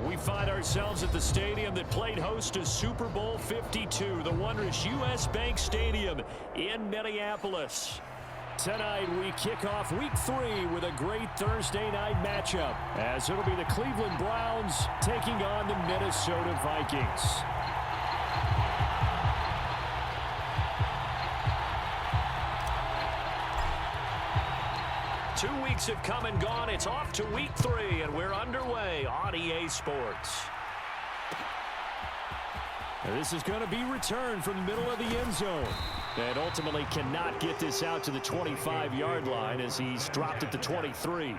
We find ourselves at the stadium that played host to Super Bowl 52, the wondrous U.S. Bank Stadium in Minneapolis. Tonight, we kick off Week 3 with a great Thursday night matchup, as it'll be the Cleveland Browns taking on the Minnesota Vikings. 2 weeks have come and gone. It's off to Week 3, and we're underway on EA Sports. This is going to be returned from the middle of the end zone. And ultimately cannot get this out to the 25-yard line as he's dropped at the 23.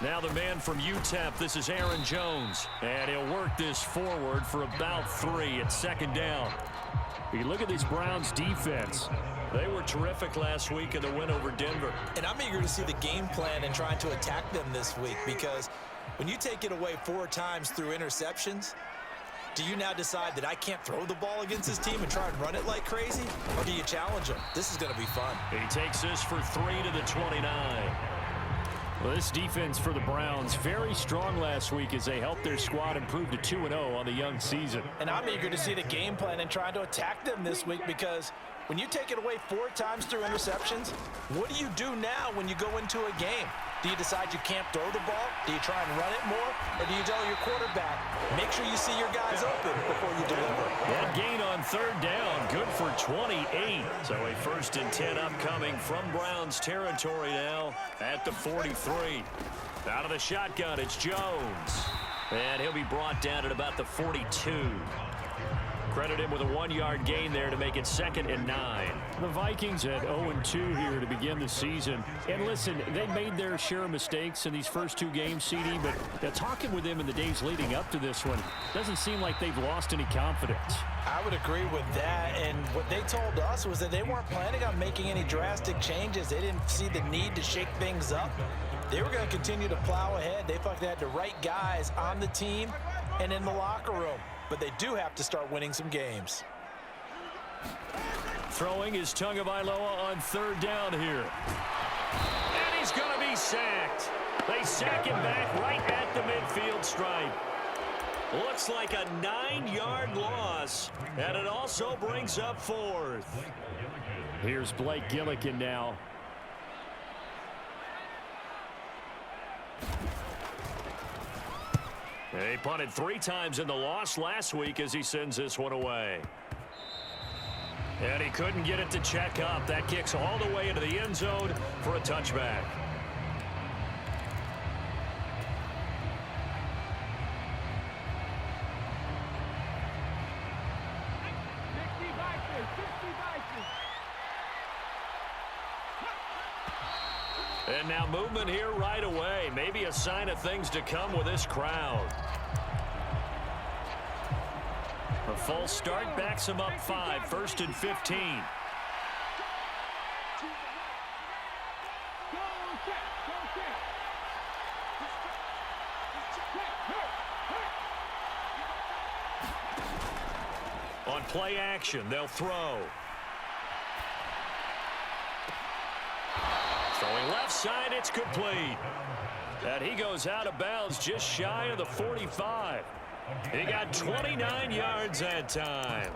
Now the man from UTEP, this is Aaron Jones. And he'll work this forward for about 3 at second down. You look at this Browns defense. They were terrific last week in the win over Denver. And I'm eager to see the game plan and trying to attack them this week, because when you take it away 4 times through interceptions, do you now decide that I can't throw the ball against this team and try and run it like crazy? Or do you challenge them? This is going to be fun. He takes this for 3 to the 29. Well, this defense for the Browns, very strong last week as they helped their squad improve to 2-0 on the young season. And I'm eager to see the game plan and trying to attack them this week, because when you take it away 4 times through interceptions, what do you do now when you go into a game? Do you decide you can't throw the ball? Do you try and run it more? Or do you tell your quarterback, make sure you see your guys open before you deliver? That gain on 3rd down, good for 28. So a 1st and 10 upcoming from Browns territory now at the 43. Out of the shotgun, it's Jones. And he'll be brought down at about the 42. Credit him with a 1-yard gain there to make it 2nd and 9. The Vikings at 0-2 here to begin the season. And listen, they made their share of mistakes in these first 2 games, CD, but talking with them in the days leading up to this one, doesn't seem like they've lost any confidence. I would agree with that, and what they told us was that they weren't planning on making any drastic changes. They didn't see the need to shake things up. They were going to continue to plow ahead. They felt they had the right guys on the team and in the locker room. But they do have to start winning some games. Throwing is Tagovailoa on 3rd down here. And he's going to be sacked. They sack him back right at the midfield stripe. Looks like a 9-yard loss. And it also brings up 4th. Here's Blake Gillikin now. He punted 3 times in the loss last week as he sends this one away. And he couldn't get it to check up. That kicks all the way into the end zone for a touchback. And now movement here right away. Maybe a sign of things to come with this crowd. A false start backs him up 5, 1st and 15. On play action, they'll throw. Throwing left side, it's complete. And he goes out of bounds just shy of the 45. He got 29 yards that time.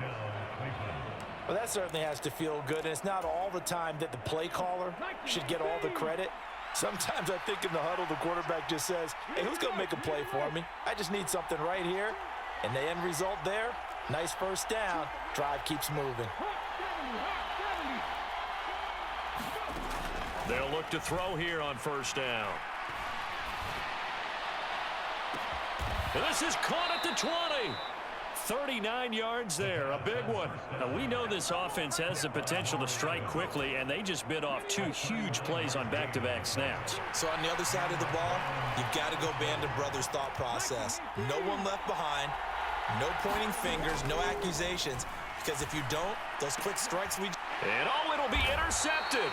Well, that certainly has to feel good. And it's not all the time that the play caller should get all the credit. Sometimes I think in the huddle, the quarterback just says, hey, who's going to make a play for me? I just need something right here. And the end result there, nice 1st down. Drive keeps moving. They'll look to throw here on 1st down. And this is caught at the 20. 39 yards there, a big one. Now, we know this offense has the potential to strike quickly, and they just bit off 2 huge plays on back-to-back snaps. So on the other side of the ball, you've got to go Band of Brothers thought process. No one left behind, no pointing fingers, no accusations. because if you don't, those quick strikes And oh, it'll be intercepted.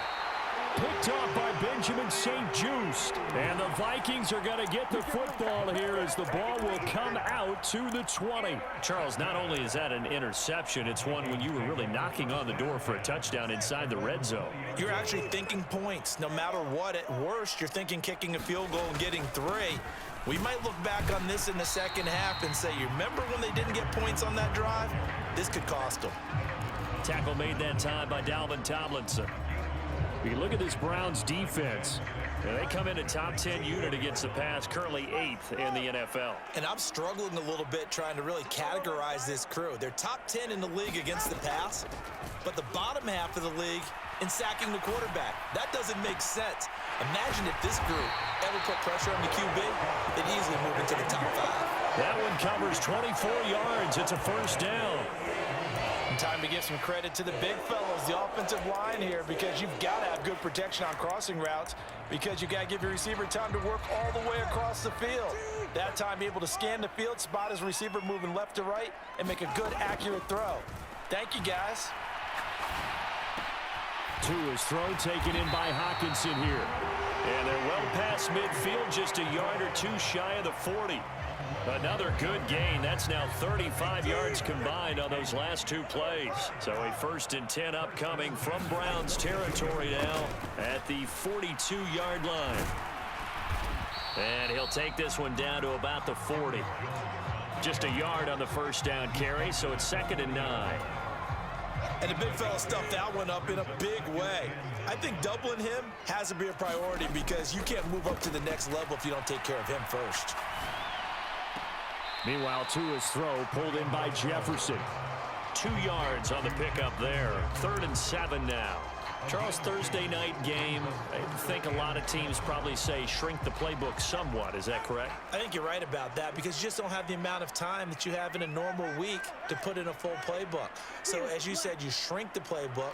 Picked off by Benjamin St-Juste. And the Vikings are going to get the football here as the ball will come out to the 20. Charles, not only is that an interception, it's one when you were really knocking on the door for a touchdown inside the red zone. You're actually thinking points. No matter what, at worst, you're thinking kicking a field goal and getting 3. We might look back on this in the second half and say, you remember when they didn't get points on that drive? This could cost them. Tackle made that time by Dalvin Tomlinson. You look at this Browns defense. They come in a top 10 unit against the pass, currently 8th in the NFL. And I'm struggling a little bit trying to really categorize this crew. They're top 10 in the league against the pass, but the bottom half of the league in sacking the quarterback. That doesn't make sense. Imagine if this group ever put pressure on the QB, they'd easily move into the top 5. That one covers 24 yards. It's a first down. Time to give some credit to the big fellows, the offensive line here, because you've got to have good protection on crossing routes because you got to give your receiver time to work all the way across the field. That time able to scan the field, spot his receiver moving left to right, and make a good, accurate throw. Thank you, guys. To his throw taken in by Hockenson here. And they're well past midfield, just a yard or 2 shy of the 40. Another good gain. That's now 35 yards combined on those last 2 plays. So a 1st and 10 upcoming from Browns territory now at the 42-yard line. And he'll take this one down to about the 40. Just a yard on the first down carry, so it's 2nd and 9. And the big fella stuffed that one up in a big way. I think doubling him has to be a priority because you can't move up to the next level if you don't take care of him first. Meanwhile, to his throw, pulled in by Jefferson. 2 yards on the pickup there. 3rd and 7 now. Charles, Thursday night game, I think a lot of teams probably say shrink the playbook somewhat. Is that correct? I think you're right about that because you just don't have the amount of time that you have in a normal week to put in a full playbook. So as you said, you shrink the playbook,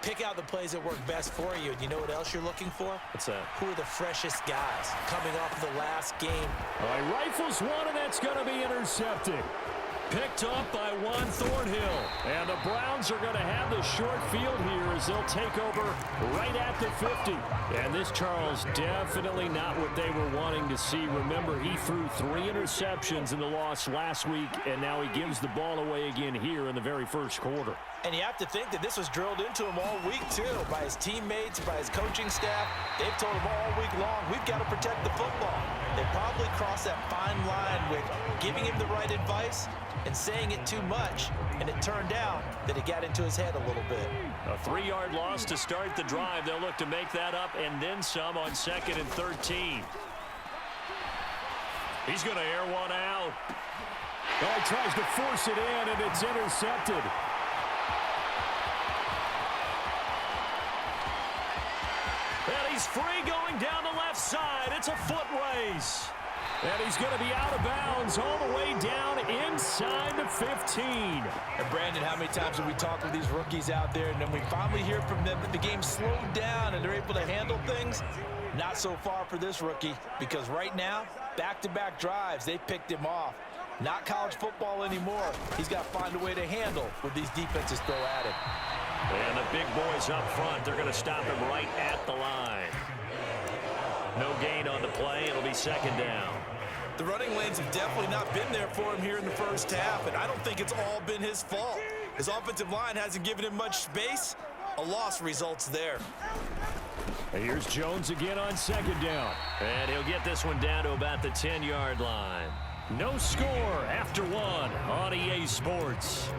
pick out the plays that work best for you. And you know what else you're looking for? What's that? Who are the freshest guys coming off the last game? All right, rifles one, and that's going to be intercepted. Picked up by Juan Thornhill. And the Browns are going to have the short field here as they'll take over right at the 50. And this, Charles, definitely not what they were wanting to see. Remember, he threw 3 interceptions in the loss last week, and now he gives the ball away again here in the very first quarter. And you have to think that this was drilled into him all week, too, by his teammates, by his coaching staff. They've told him all week long, we've got to protect the football. They probably crossed that fine line with giving him the right advice and saying it too much, and it turned out that it got into his head a little bit. A 3-yard loss to start the drive. They'll look to make that up and then some on 2nd and 13. He's going to air one out. Oh, he tries to force it in, and it's intercepted. And he's free going down the left side. It's a foot race. And he's going to be out of bounds all the way down inside the 15. And Brandon, how many times have we talked with these rookies out there, and then we finally hear from them that the game slowed down and they're able to handle things? Not so far for this rookie, because right now, back-to-back drives, they picked him off. Not college football anymore. He's got to find a way to handle what these defenses throw at him. And the big boys up front, they're going to stop him right at the line. No gain on the play. It'll be 2nd down. The running lanes have definitely not been there for him here in the first half, and I don't think it's all been his fault. His offensive line hasn't given him much space. A loss results there. And here's Jones again on 2nd down. And he'll get this one down to about the 10-yard line. No score after 1 on EA Sports.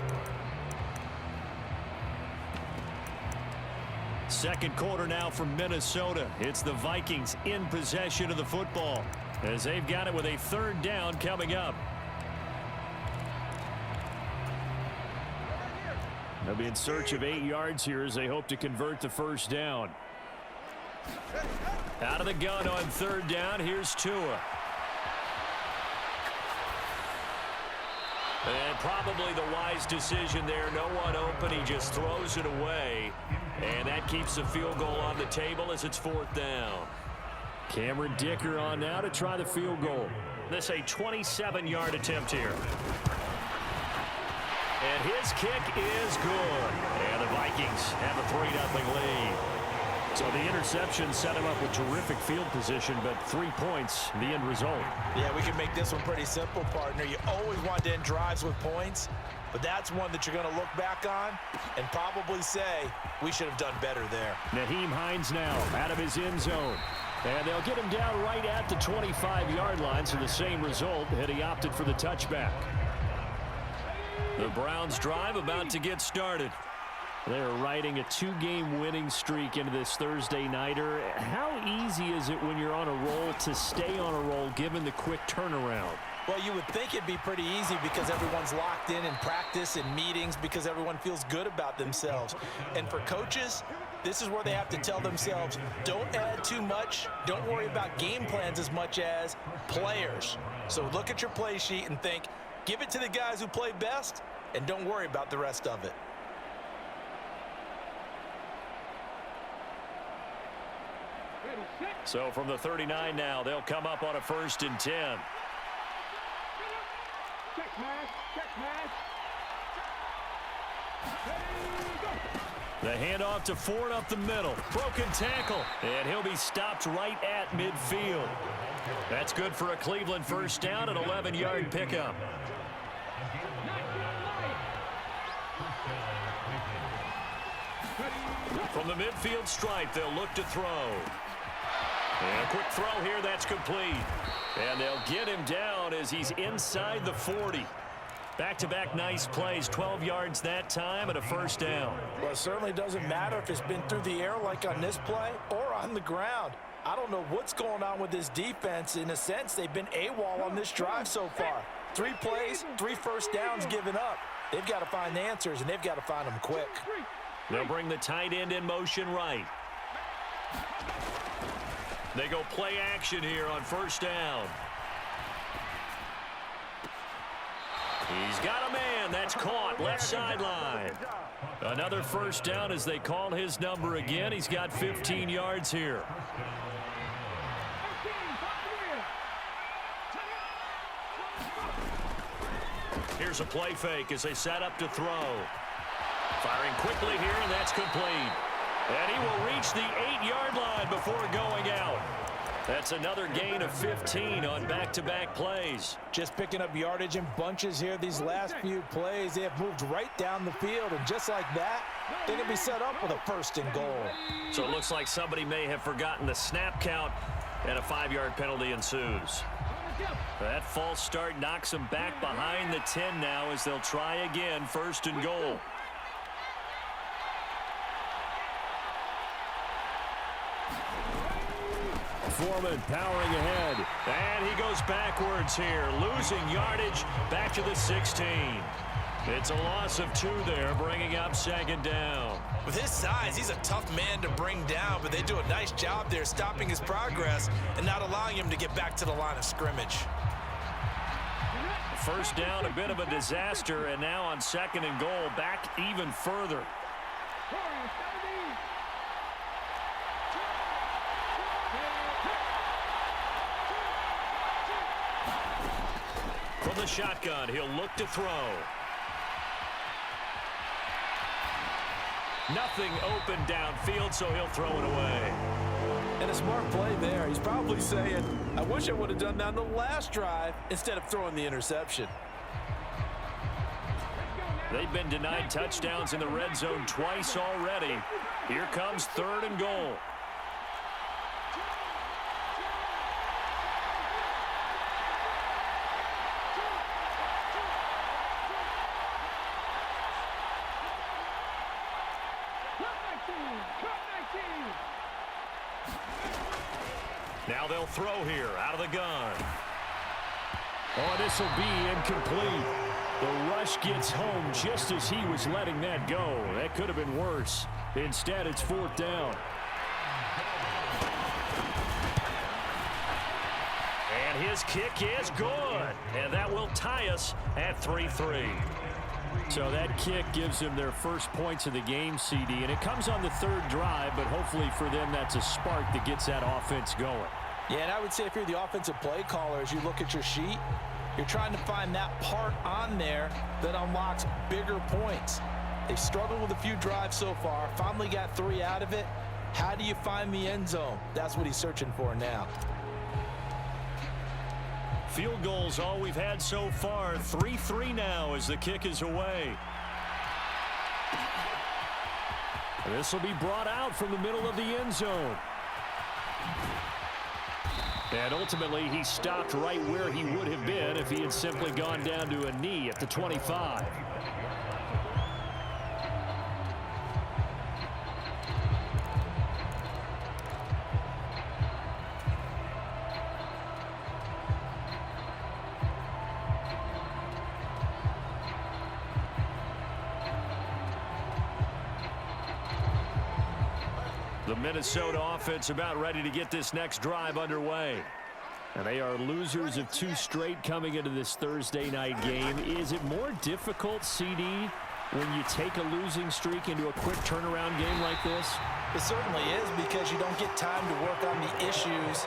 Second quarter now from Minnesota. It's the Vikings in possession of the football as they've got it with a 3rd down coming up. They'll be in search of 8 yards here as they hope to convert the first down. Out of the gun on 3rd down. Here's Tua. And probably the wise decision there. No one open. He just throws it away. And that keeps the field goal on the table as it's 4th down. Cameron Dicker on now to try the field goal. This a 27-yard attempt here. And his kick is good. And the Vikings have a 3-0 lead. So the interception set him up with terrific field position, but 3 points, the end result. Yeah, we can make this one pretty simple, partner. You always want to end drives with points, but that's one that you're going to look back on and probably say, we should have done better there. Nyheim Hines now out of his end zone. And they'll get him down right at the 25-yard line, so the same result had he opted for the touchback. The Browns drive about to get started. They're riding a 2-game winning streak into this Thursday nighter. How easy is it when you're on a roll to stay on a roll given the quick turnaround? Well, you would think it'd be pretty easy because everyone's locked in practice and meetings because everyone feels good about themselves. And for coaches, this is where they have to tell themselves, don't add too much. Don't worry about game plans as much as players. So look at your play sheet and think, give it to the guys who play best and don't worry about the rest of it. So from the 39 now, they'll come up on a 1st and 10. Check pass. The handoff to Ford up the middle. Broken tackle. And he'll be stopped right at midfield. That's good for a Cleveland 1st down, an 11-yard pickup. From the midfield stripe, they'll look to throw. And a quick throw here, that's complete. And they'll get him down as he's inside the 40. Back-to-back nice plays, 12 yards that time and a 1st down. Well, it certainly doesn't matter if it's been through the air like on this play or on the ground. I don't know what's going on with this defense. In a sense, they've been AWOL on this drive so far. 3 plays, 3 1st downs given up. They've got to find the answers, and they've got to find them quick. They'll bring the tight end in motion right. They go play action here on 1st down. He's got a man. That's caught. Left sideline. Another 1st down as they call his number again. He's got 15 yards here. Here's a play fake as they set up to throw. Firing quickly here, and that's complete. And he will reach the 8-yard line before going out. That's another gain of 15 on back-to-back plays. Just picking up yardage in bunches here these last few plays. They have moved right down the field, and just like that, they're going to be set up with a 1st and goal. So it looks like somebody may have forgotten the snap count, and a 5-yard penalty ensues. That false start knocks them back behind the 10 now as they'll try again, 1st and goal. Foreman powering ahead. And he goes backwards here, losing yardage back to the 16. It's a loss of 2 there, bringing up 2nd down. With his size, he's a tough man to bring down, but they do a nice job there stopping his progress and not allowing him to get back to the line of scrimmage. 1st down, a bit of a disaster, and now on 2nd and goal, back even further. From the shotgun, he'll look to throw. Nothing open downfield, so he'll throw it away. And a smart play there. He's probably saying, I wish I would have done that on the last drive instead of throwing the interception. They've been denied touchdowns in the red zone twice already. Here comes 3rd and goal. Now they'll throw here out of the gun. Oh, this will be incomplete. The rush gets home just as he was letting that go. That could have been worse. Instead, it's 4th down. And his kick is good. And that will tie us at 3-3. So that kick gives them their first points of the game, CD. And it comes on the 3rd drive, but hopefully for them that's a spark that gets that offense going. Yeah, and I would say if you're the offensive play caller, as you look at your sheet, You're trying to find that part on there that unlocks bigger points. They've struggled with a few drives so far, finally got 3 out of it. How do you find the end zone? That's what he's searching for now. Field goals all we've had so far. 3-3 now as the kick is away. This will be brought out from the middle of the end zone. And ultimately, he stopped right where he would have been if he had simply gone down to a knee at the 25. The Minnesota offense about ready to get this next drive underway. And they are losers of 2 straight coming into this Thursday night game. Is it more difficult, CD, when you take a losing streak into a quick turnaround game like this? It certainly is, because you don't get time to work on the issues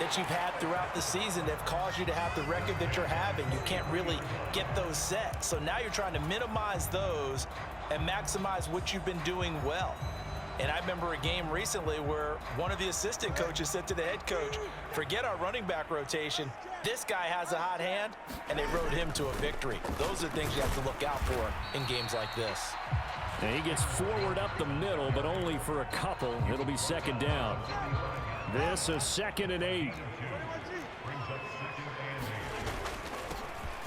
that you've had throughout the season that have caused you to have the record that you're having. You can't really get those set. So now you're trying to minimize those and maximize what you've been doing well. And I remember a game recently where one of the assistant coaches said to the head coach, forget our running back rotation. This guy has a hot hand, and they rode him to a victory. Those are things you have to look out for in games like this. And he gets forward up the middle, but only for a couple. It'll be second down. This is 2nd and 8.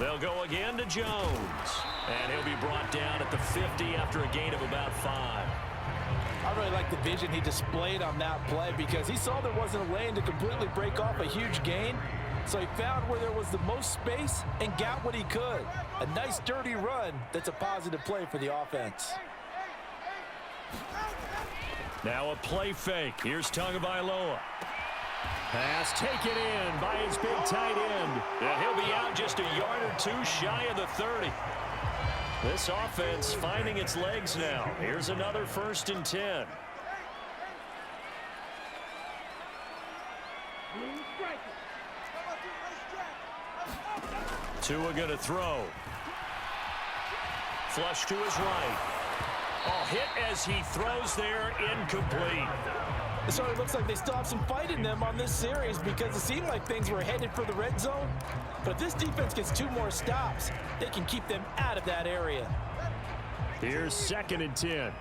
They'll go again to Jones. And he'll be brought down at the 50 after a gain of about 5. I really like the vision he displayed on that play, because he saw there wasn't a lane to completely break off a huge gain. So he found where there was the most space and got what he could. A nice dirty run that's a positive play for the offense. Now a play fake. Here's Tagovailoa. Pass taken in by his big tight end. And he'll be out just a yard or 2 shy of the 30. This offense finding its legs now. Here's another 1st and 10. Tua going to throw. Flush to his right. Oh, hit as he throws there, incomplete. It sort of looks like they still have some fight in them on this series, because it seemed like things were headed for the red zone. But if this defense gets 2 more stops, they can keep them out of that area. Here's 2nd and 10.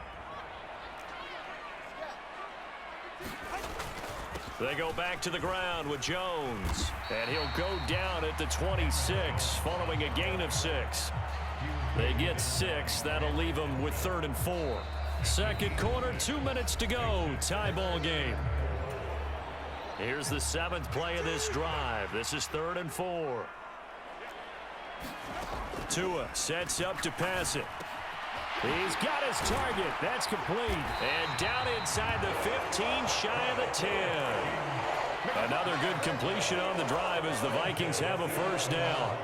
They go back to the ground with Jones. And he'll go down at the 26 following a gain of 6. They get 6. That'll leave them with 3rd and 4. Second quarter, 2 minutes to go. Tie ball game. Here's the 7th play of this drive. This is 3rd and 4. Tua sets up to pass it. He's got his target. That's complete. And down inside the 15, shy of the 10. Another good completion on the drive as the Vikings have a 1st down.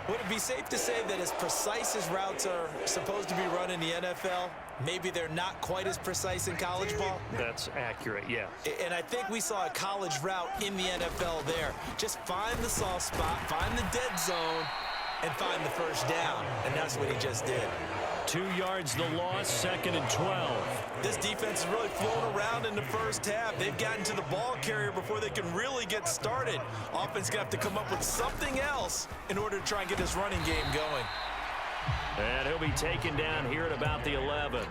Would it be safe to say that as precise as routes are supposed to be run in the NFL, maybe they're not quite as precise in college ball? That's accurate, yeah. And I think we saw a college route in the NFL there. Just find the soft spot, find the dead zone, and find the 1st down. And that's what he just did. 2 yards the loss, 2nd and 12. This defense is really flown around in the 1st half. They've gotten to the ball carrier before they can really get started. Offense going to have to come up with something else in order to try and get this running game going. And he'll be taken down here at about the 11.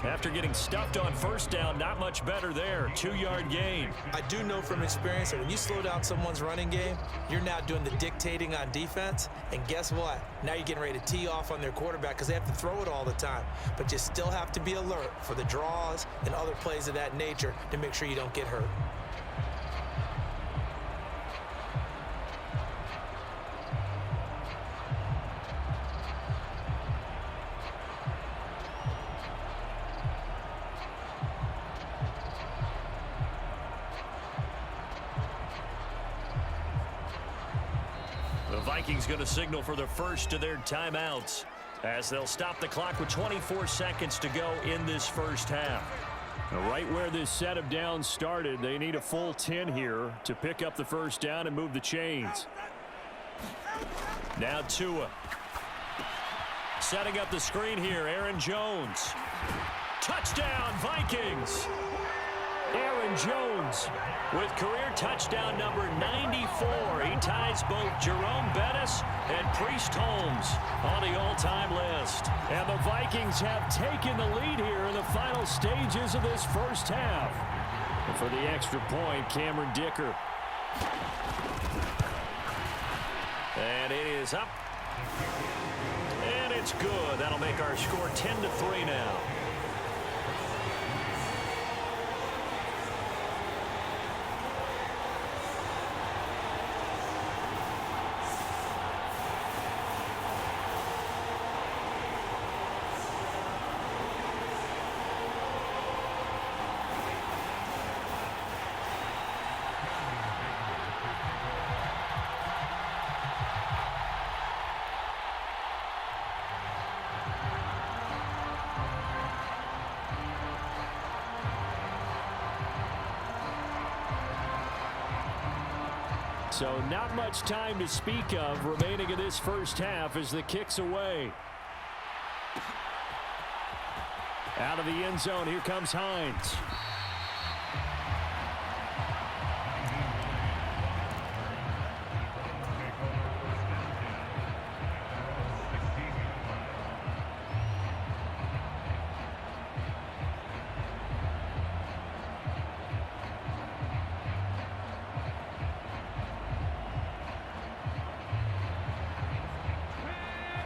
After getting stuffed on 1st down, not much better there. 2-yard gain. I do know from experience that when you slow down someone's running game, you're now doing the dictating on defense. And guess what? Now you're getting ready to tee off on their quarterback because they have to throw it all the time. But you still have to be alert for the draws and other plays of that nature to make sure you don't get hurt. The Vikings going to signal for the first of their timeouts as they'll stop the clock with 24 seconds to go in this 1st half. Right where this set of downs started, they need a full 10 here to pick up the 1st down and move the chains. Now Tua. Setting up the screen here, Aaron Jones. Touchdown, Vikings! Aaron Jones with career touchdown number 94. He ties both Jerome Bettis and Priest Holmes on the all-time list. And the Vikings have taken the lead here in the final stages of this first half. And for the extra point, Cameron Dicker. And it is up. And it's good. That'll make our score 10-3 now. So not much time to speak of remaining in this first half as the kick's away. Out of the end zone, here comes Hines.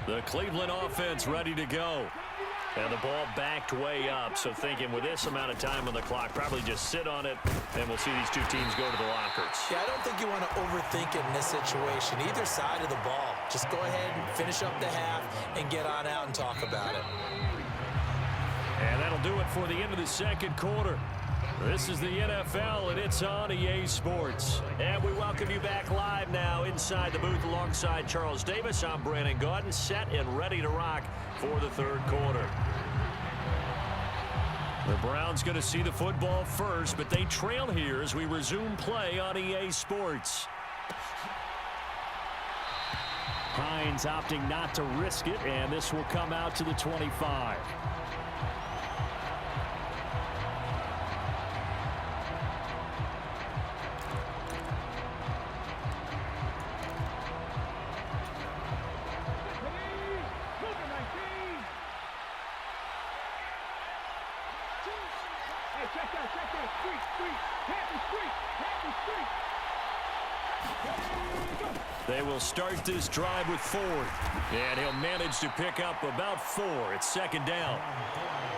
The Cleveland offense ready to go. And the ball backed way up. So thinking with this amount of time on the clock, probably just sit on it, and we'll see these two teams go to the lockers. Yeah, I don't think you want to overthink it in this situation. Either side of the ball. Just go ahead and finish up the half and get on out and talk about it. And that'll do it for the end of the second quarter. This is the NFL, and it's on EA Sports. And we welcome you back live now inside the booth alongside Charles Davis. I'm Brandon Gaudin, set and ready to rock for the third quarter. The Browns going to see the football first, but they trail here as we resume play on EA Sports. Hines opting not to risk it, and this will come out to the 25. They will start this drive with Ford, and he'll manage to pick up about 4. It's second down.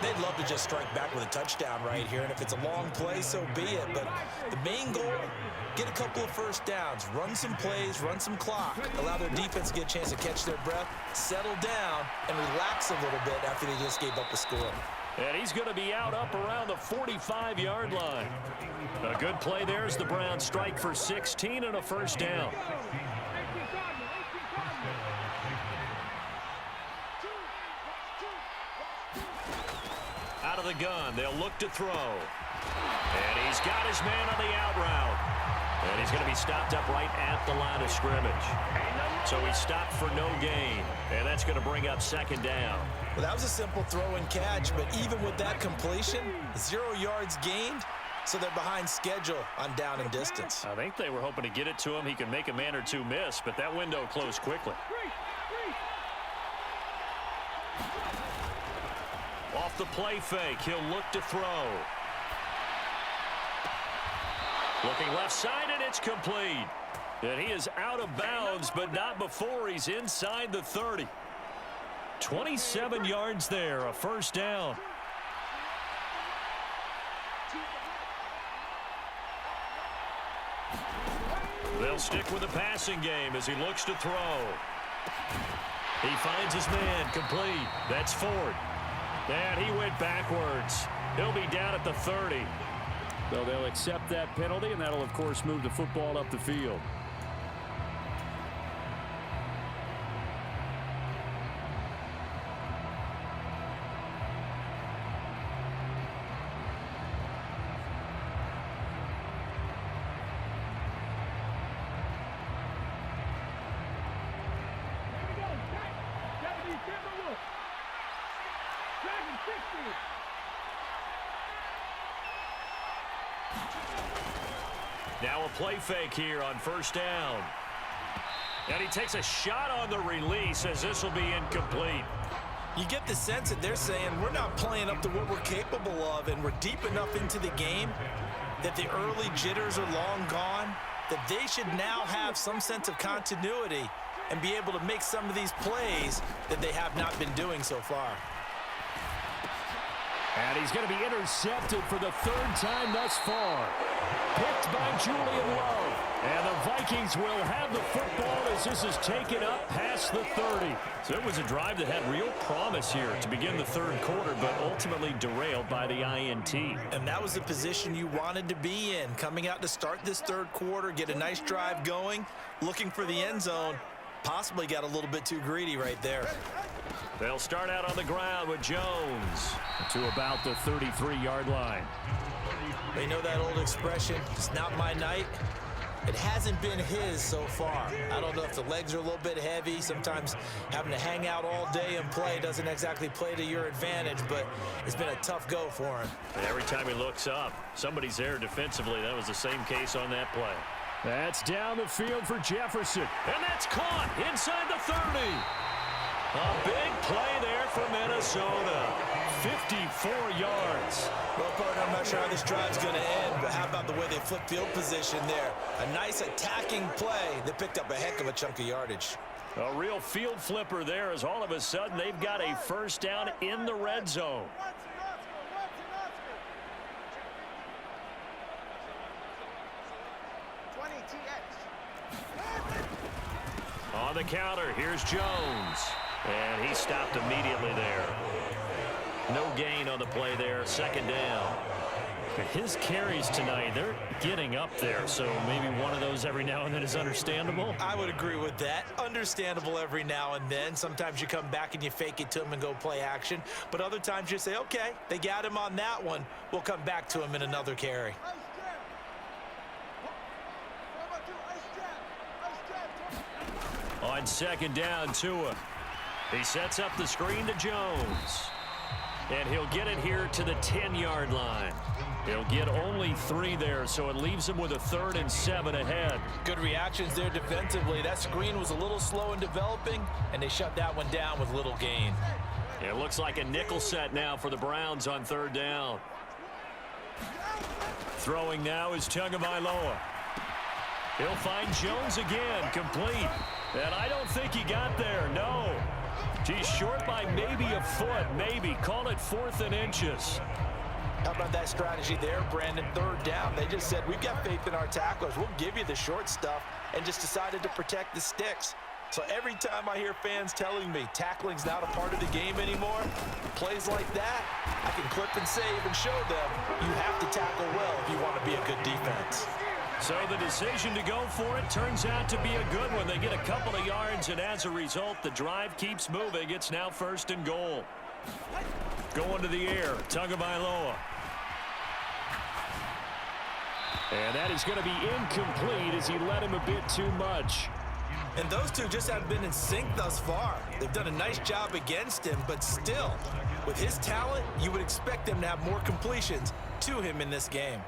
They'd love to just strike back with a touchdown right here, and if it's a long play, so be it. But the main goal, get a couple of first downs, run some plays, run some clock, allow their defense to get a chance to catch their breath, settle down, and relax a little bit after they just gave up a score. And he's going to be out up around the 45-yard line. A good play there as the Browns strike for 16 and a first down. Out of the gun, they'll look to throw. And he's got his man on the out route. And he's going to be stopped up right at the line of scrimmage. So he's stopped for no gain. And that's going to bring up second down. Well, that was a simple throw and catch, but even with that completion, 0 yards gained, so they're behind schedule on down and distance. I think they were hoping to get it to him. He could make a man or two miss, but that window closed quickly. Off the play fake, he'll look to throw. Looking left side, and it's complete. And he is out of bounds, but not before he's inside the 30. 27 yards there, a first down. They'll stick with the passing game as he looks to throw. He finds his man, complete. That's Ford. And he went backwards. He'll be down at the 30. So they'll accept that penalty, and that'll, of course, move the football up the field. Now a play fake here on first down. And he takes a shot on the release as this will be incomplete. You get the sense that they're saying we're not playing up to what we're capable of, and we're deep enough into the game that the early jitters are long gone, that they should now have some sense of continuity and be able to make some of these plays that they have not been doing so far. And he's going to be intercepted for the third time thus far. Picked by Julian Love. And the Vikings will have the football as this is taken up past the 30. So it was a drive that had real promise here to begin the third quarter, but ultimately derailed by the INT. And that was the position you wanted to be in, coming out to start this third quarter, get a nice drive going, looking for the end zone. Possibly got a little bit too greedy right there. They'll start out on the ground with Jones. To about the 33-yard line. They know that old expression, it's not my night. It hasn't been his so far. I don't know if the legs are a little bit heavy. Sometimes having to hang out all day and play doesn't exactly play to your advantage, but it's been a tough go for him. And every time he looks up, somebody's there defensively. That was the same case on that play. That's down the field for Jefferson. And that's caught inside the 30. A big play there for Minnesota. 54 yards. Well, partner, I'm not sure how this drive's going to end, but how about the way they flipped field position there? A nice attacking play that picked up a heck of a chunk of yardage. A real field flipper there as all of a sudden they've got a first down in the red zone. On the counter, here's Jones. And he stopped immediately there. No gain on the play there, second down. His carries tonight, they're getting up there, so maybe one of those every now and then is understandable. I would agree with that. Understandable every now and then. Sometimes you come back and you fake it to him and go play action. But other times you say, okay, they got him on that one. We'll come back to him in another carry. On second down, Tua. He sets up the screen to Jones. And he'll get it here to the 10-yard line. He'll get only 3 there, so it leaves him with a 3rd and 7 ahead. Good reactions there defensively. That screen was a little slow in developing, and they shut that one down with little gain. It looks like a nickel set now for the Browns on 3rd down. Throwing now is Tagovailoa. He'll find Jones again, complete. And I don't think he got there, no. He's short by maybe a foot, maybe. Call it 4th and inches. How about that strategy there, Brandon? 3rd down. They just said, we've got faith in our tacklers. We'll give you the short stuff, and just decided to protect the sticks. So every time I hear fans telling me tackling's not a part of the game anymore, plays like that, I can clip and save and show them you have to tackle well if you want to be a good defense. So the decision to go for it turns out to be a good one. They get a couple of yards, and as a result, the drive keeps moving. It's now 1st and goal. Going to the air, Tagovailoa. And that is going to be incomplete as he led him a bit too much. And those two just haven't been in sync thus far. They've done a nice job against him, but still, with his talent, you would expect them to have more completions to him in this game.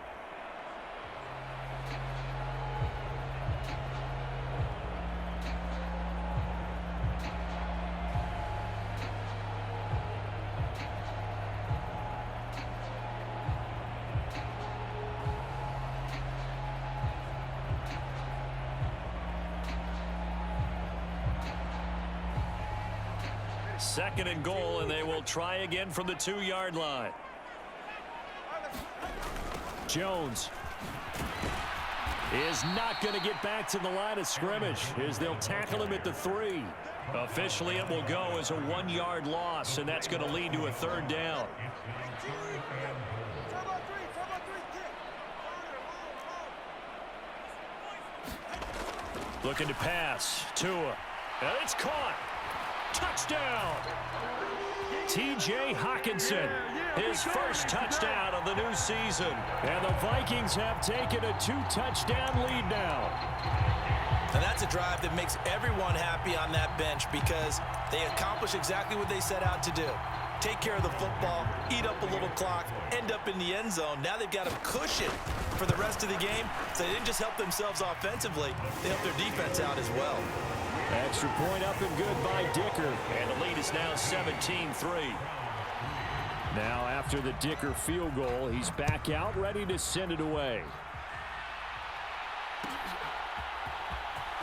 Second and goal, and they will try again from the 2-yard line. Jones is not going to get back to the line of scrimmage as they'll tackle him at the 3. Officially, it will go as a 1-yard loss, and that's going to lead to a 3rd down. Looking to pass. Tua. And it's caught. Touchdown. T.J. Hockenson, his first touchdown of the new season. And the Vikings have taken a 2-touchdown lead now. And that's a drive that makes everyone happy on that bench because they accomplish exactly what they set out to do. take care of the football, eat up a little clock, end up in the end zone. Now they've got a cushion for the rest of the game. So they didn't just help themselves offensively, they helped their defense out as well. Extra point up and good by Dicker. And the lead is now 17-3. Now after the Dicker field goal, he's back out ready to send it away.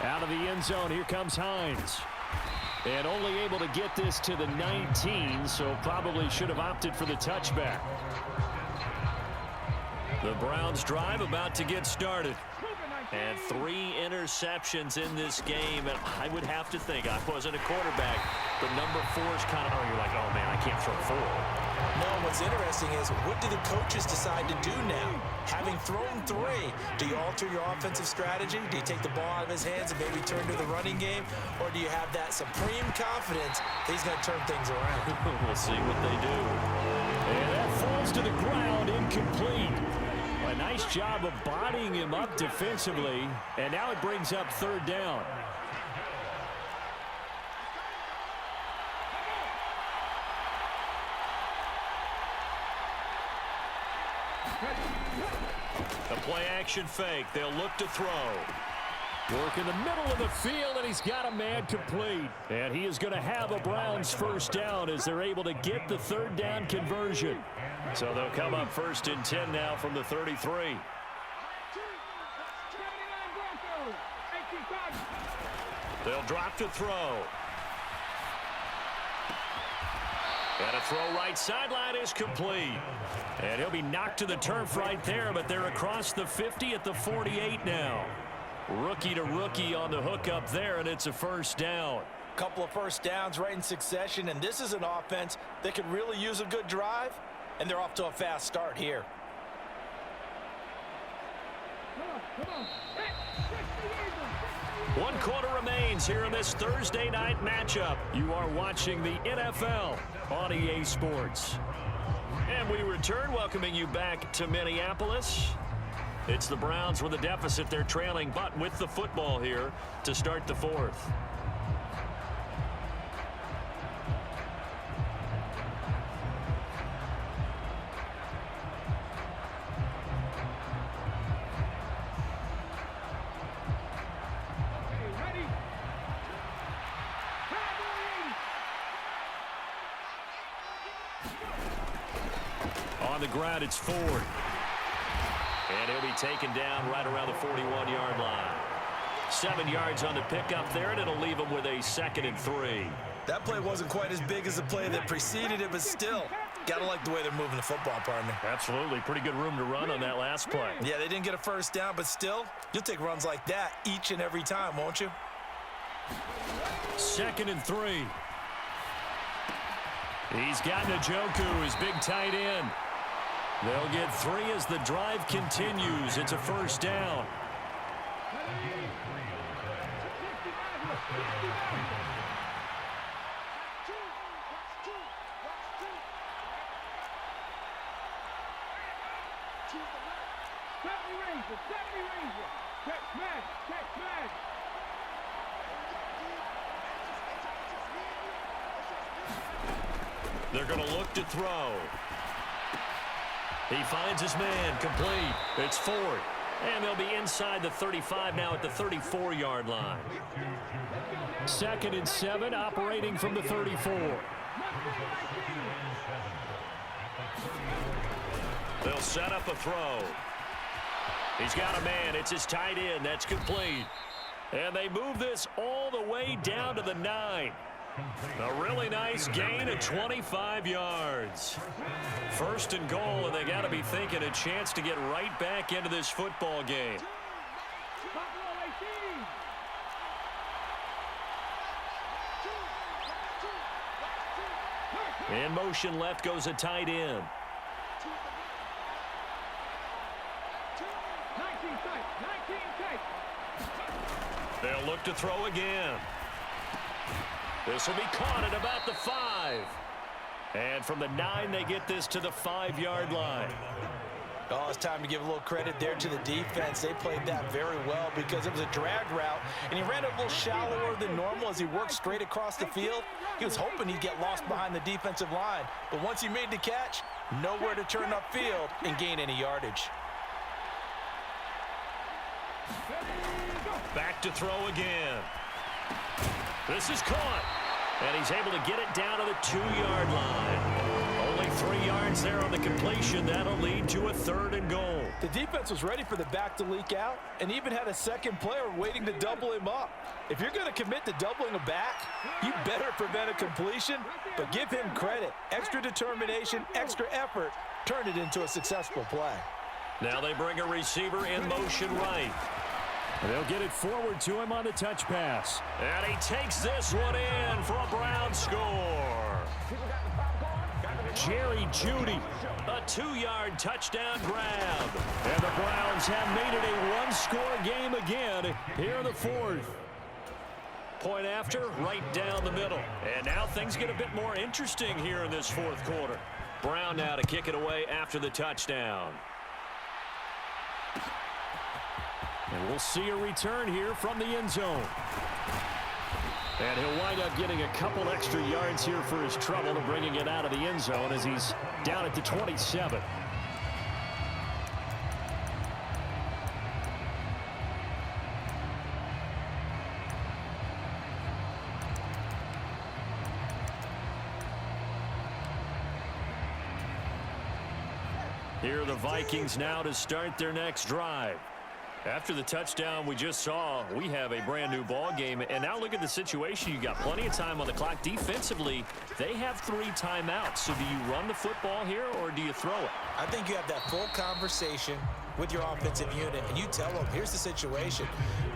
Out of the end zone, here comes Hines. And only able to get this to the 19, so probably should have opted for the touchback. The Browns drive about to get started. And 3 interceptions in this game. And I would have to think, I wasn't a quarterback, but number 4 is kind of, you're like, oh, man, I can't throw 4. No, what's interesting is, what do the coaches decide to do now? Having thrown 3, do you alter your offensive strategy? Do you take the ball out of his hands and maybe turn to the running game? Or do you have that supreme confidence that he's going to turn things around? We'll see what they do. And that falls to the ground, incomplete. A nice job of bodying him up defensively, and now it brings up 3rd down. The play action fake. They'll look to throw. Work in the middle of the field, and he's got a man complete. And he is going to have a Browns 1st down as they're able to get the 3rd down conversion. So they'll come up 1st and 10 now from the 33. They'll drop to throw. And a throw right sideline is complete. And he'll be knocked to the turf right there, but they're across the 50 at the 48 now. Rookie to rookie on the hook up there, and it's a 1st down. Couple of 1st downs right in succession, and this is an offense that could really use a good drive, and they're off to a fast start here. One quarter remains here in this Thursday night matchup. You are watching the NFL on EA Sports. And we return, welcoming you back to Minneapolis. It's the Browns with a deficit. They're trailing, but with the football here to start the 4th. On the ground, it's Ford. And he'll be taken down right around the 41-yard line. 7 yards on the pickup there, and it'll leave him with a 2nd and 3. That play wasn't quite as big as the play that preceded it, but still, gotta like the way they're moving the football, partner. Absolutely. Pretty good room to run on that last play. Yeah, they didn't get a 1st down, but still, you'll take runs like that each and every time, won't you? 2nd and 3. He's got Njoku, his big tight end. They'll get 3 as the drive continues. It's a 1st down. They're going to look to throw. He finds his man, complete. It's Ford. And they'll be inside the 35 now at the 34-yard line. 2nd and 7, operating from the 34. They'll set up a throw. He's got a man. It's his tight end. That's complete. And they move this all the way down to the 9. A really nice gain of 25 yards. 1st and goal, and they got to be thinking a chance to get right back into this football game. In motion left goes a tight end. They'll look to throw again. This will be caught at about the 5. And from the 9, they get this to the 5-yard line. Oh, it's time to give a little credit there to the defense. They played that very well because it was a drag route, and he ran it a little shallower than normal as he worked straight across the field. He was hoping he'd get lost behind the defensive line, but once he made the catch, nowhere to turn upfield and gain any yardage. Back to throw again. This is caught, and he's able to get it down to the 2-yard line. Only 3 yards there on the completion. That'll lead to a 3rd and goal. The defense was ready for the back to leak out and even had a second player waiting to double him up. If you're going to commit to doubling a back, you better prevent a completion, but give him credit. Extra determination, extra effort, turned it into a successful play. Now they bring a receiver in motion right. They'll get it forward to him on the touch pass. And he takes this one in for a Brown score. Jerry Jeudy. A 2-yard touchdown grab. And the Browns have made it a one-score game again here in the 4th. Point after, right down the middle. And now things get a bit more interesting here in this 4th quarter. Brown now to kick it away after the touchdown. And we'll see a return here from the end zone. And he'll wind up getting a couple extra yards here for his trouble and bringing it out of the end zone as he's down at the 27. Here are the Vikings now to start their next drive. After the touchdown we just saw, we have a brand new ball game. And now look at the situation. You got plenty of time on the clock. Defensively, they have 3 timeouts. So do you run the football here or do you throw it? I think you have that full conversation with your offensive unit, and you tell them, here's the situation.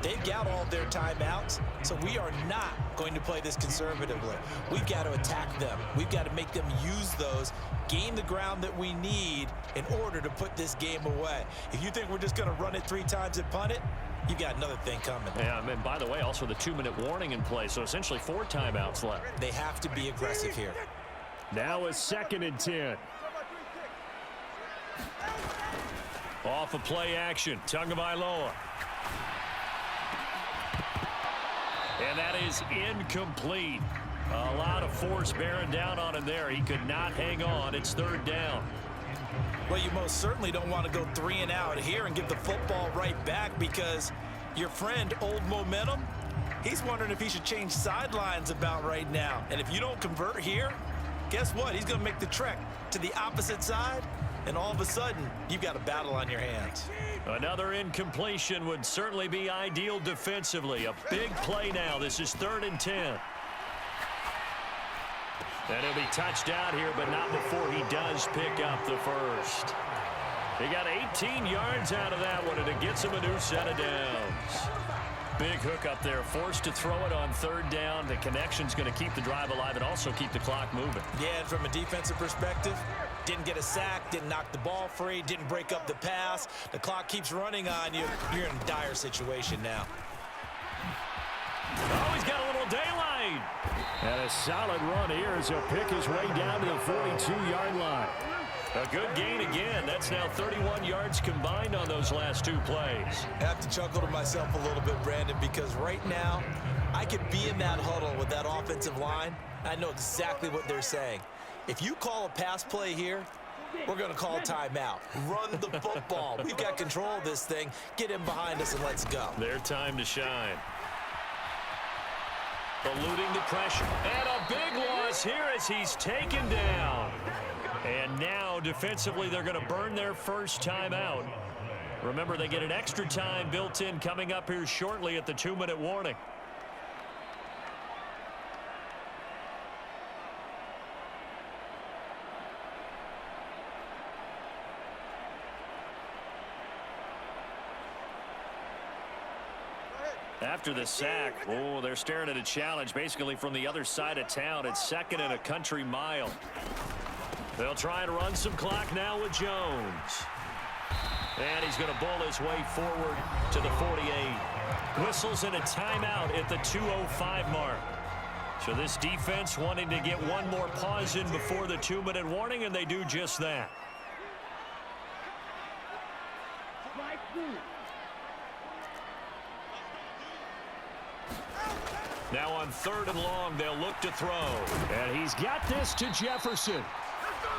They've got all their timeouts, so we are not going to play this conservatively. We've got to attack them. We've got to make them use those, gain the ground that we need in order to put this game away. If you think we're just going to run it 3 times and punt it, you've got another thing coming. Yeah, and by the way, also the 2-minute warning in play, so essentially 4 timeouts left. They have to be aggressive here. Now a 2nd and 10. Off of play action, Tagovailoa. And that is incomplete. A lot of force bearing down on him there. He could not hang on. It's 3rd down. Well, you most certainly don't want to go 3 and out here and give the football right back because your friend, Old Momentum, he's wondering if he should change sidelines about right now. And if you don't convert here, guess what? He's going to make the trek to the opposite side, and all of a sudden, you've got a battle on your hands. Another incompletion would certainly be ideal defensively. A big play now. This is 3rd and 10. And he'll be touched out here, but not before he does pick up the first. He got 18 yards out of that one, and it gets him a new set of downs. Big hook up there, forced to throw it on 3rd down. The connection's going to keep the drive alive and also keep the clock moving. Yeah, and from a defensive perspective, didn't get a sack, didn't knock the ball free, didn't break up the pass. The clock keeps running on you. You're in a dire situation now. Oh, he's got a little daylight. And a solid run here as he'll pick his way down to the 42-yard line. A good gain again. That's now 31 yards combined on those last 2 plays. I have to chuckle to myself a little bit, Brandon, because right now I could be in that huddle with that offensive line. I know exactly what they're saying. If you call a pass play here, we're going to call a timeout. Run the football. We've got control of this thing. Get him behind us and let's go. Their time to shine. Eluding the pressure. And a big loss here as he's taken down. And now defensively they're going to burn their first timeout. Remember, they get an extra time built in coming up here shortly at the 2-minute warning. After the sack, oh, they're staring at a challenge basically from the other side of town. It's 2nd and a country mile. They'll try and run some clock now with Jones. And he's going to bowl his way forward to the 48. Whistles in a timeout at the 2:05 mark. So this defense wanting to get one more pause in before the 2-minute warning, and they do just that. Strike two. Now on 3rd and long, they'll look to throw. And he's got this to Jefferson.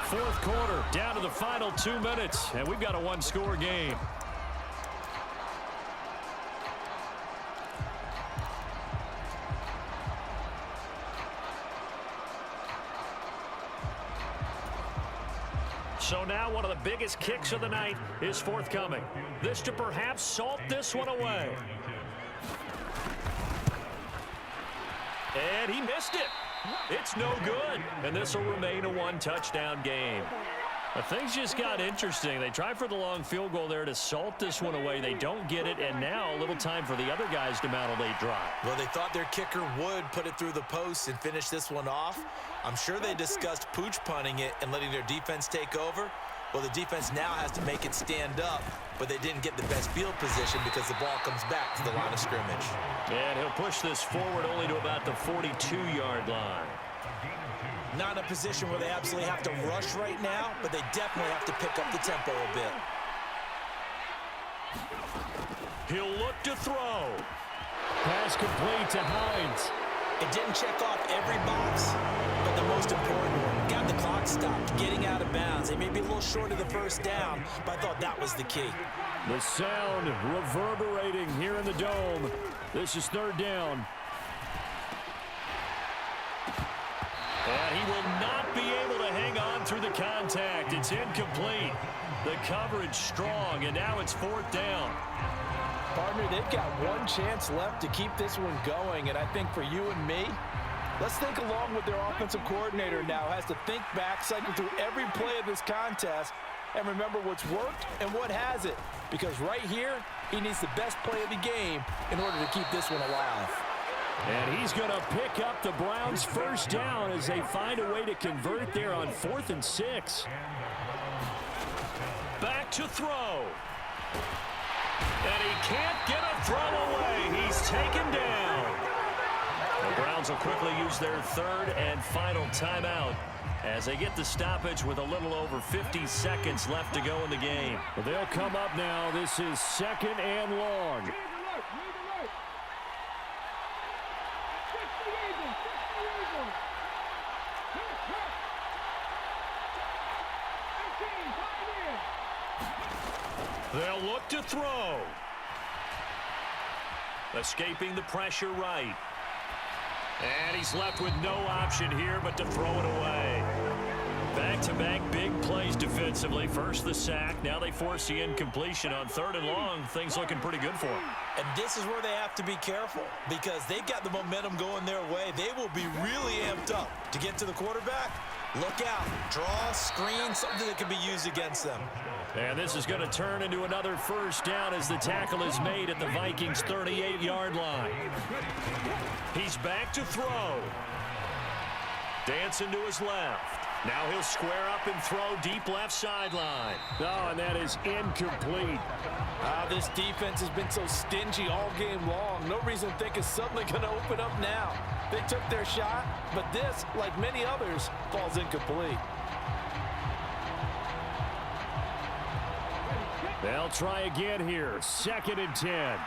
4th quarter, down to the final 2 minutes, and we've got a one-score game. So now one of the biggest kicks of the night is forthcoming. This to perhaps salt this one away. And he missed it. It's no good. And this will remain a one-touchdown game. But things just got interesting. They tried for the long field goal there to salt this one away. They don't get it, and now a little time for the other guys to mount a late drive. Well, they thought their kicker would put it through the post and finish this one off. I'm sure they discussed pooch punting it and letting their defense take over. Well, the defense now has to make it stand up, but they didn't get the best field position because the ball comes back to the line of scrimmage. And he'll push this forward only to about the 42-yard line. Not in a position where they absolutely have to rush right now, but they definitely have to pick up the tempo a bit. He'll look to throw. Pass complete to Hines. It didn't check off every box, but the most important one. Got the clock stopped, getting out of bounds. They may be a little short of the first down, but I thought that was the key. The sound reverberating here in the dome. This is 3rd down. And he will not be able to hang on through the contact. It's incomplete. The coverage strong, and now it's 4th down. Partner, they've got one chance left to keep this one going, and I think for you and me, let's think along with their offensive coordinator now. Has to think back, cycle through every play of this contest, and remember what's worked and what hasn't. Because right here, he needs the best play of the game in order to keep this one alive. And he's going to pick up the Browns' first down as they find a way to convert there on 4th and 6. Back to throw. And he can't get a throw away. He's taken down. The Browns will quickly use their 3rd and final timeout as they get the stoppage with a little over 50 seconds left to go in the game. Well, they'll come up now. This is 2nd and long. They'll look to throw. Escaping the pressure right. And he's left with no option here but to throw it away. Back-to-back big plays defensively. First the sack. Now they force the incompletion on 3rd and long. Things looking pretty good for them. And this is where they have to be careful because they've got the momentum going their way. They will be really amped up to get to the quarterback. Look out. Draw, screen, something that can be used against them. And this is going to turn into another first down as the tackle is made at the Vikings' 38-yard line. He's back to throw. Dancing to his left. Now he'll square up and throw deep left sideline. Oh, and that is incomplete. This defense has been so stingy all game long. No reason to think it's suddenly going to open up now. They took their shot, but this, like many others, falls incomplete. They'll try again here. 2nd and 10.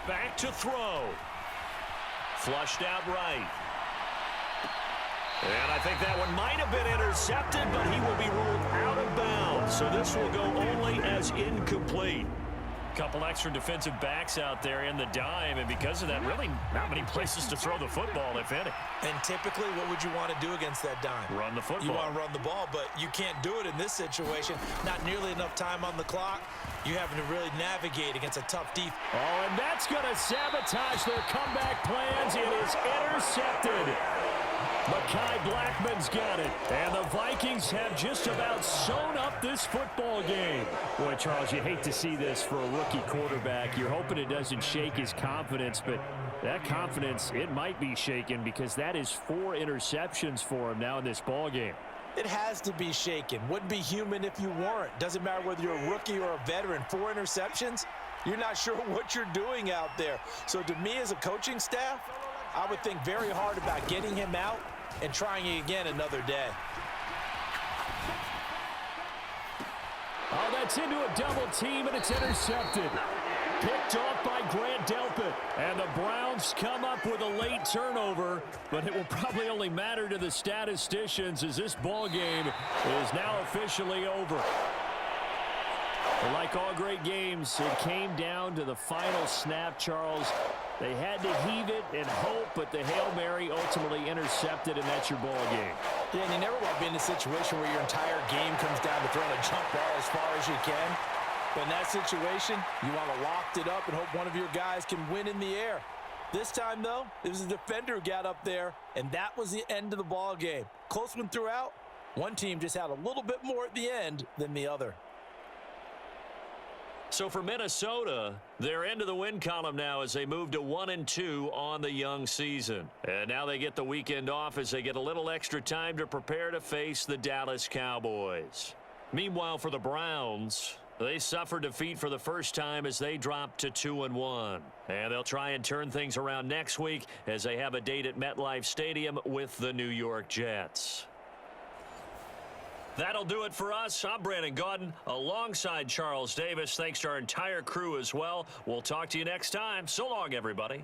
Back to throw. Flushed out right. And I think that one might have been intercepted, but he will be ruled out of bounds. So this will go only as incomplete. Couple extra defensive backs out there in the dime, and because of that, really not many places to throw the football, if any. And typically, what would you want to do against that dime? Run the football. You want to run the ball, but you can't do it in this situation. Not nearly enough time on the clock. You're having to really navigate against a tough defense. Oh, and that's going to sabotage their comeback plans. It is intercepted. Mekhi Blackman's got it. And the Vikings have just about sewn up this football game. Boy, Charles, you hate to see this for a rookie quarterback. You're hoping it doesn't shake his confidence, but that confidence, it might be shaken because that is 4 interceptions for him now in this ball game. It has to be shaken. Wouldn't be human if you weren't. Doesn't matter whether you're a rookie or a veteran. 4 interceptions, you're not sure what you're doing out there. So to me as a coaching staff, I would think very hard about getting him out and trying it again another day. Oh, that's into a double team, and it's intercepted. Picked off by Grant Delpit. And the Browns come up with a late turnover, but it will probably only matter to the statisticians as this ball game is now officially over. But like all great games, it came down to the final snap, Charles. They had to heave it and hope, but the Hail Mary ultimately intercepted, and that's your ball game. Yeah, and you never want to be in a situation where your entire game comes down to throwing a jump ball as far as you can. But in that situation, you want to lock it up and hope one of your guys can win in the air. This time, though, it was a defender who got up there, and that was the end of the ball game. Close one throughout. One team just had a little bit more at the end than the other. So for Minnesota, they're into the win column now as they move to 1-2 on the young season. And now they get the weekend off as they get a little extra time to prepare to face the Dallas Cowboys. Meanwhile, for the Browns, they suffered defeat for the first time as they dropped to 2-1. And they'll try and turn things around next week as they have a date at MetLife Stadium with the New York Jets. That'll do it for us. I'm Brandon Gaudin alongside Charles Davis. Thanks to our entire crew as well. We'll talk to you next time. So long, everybody.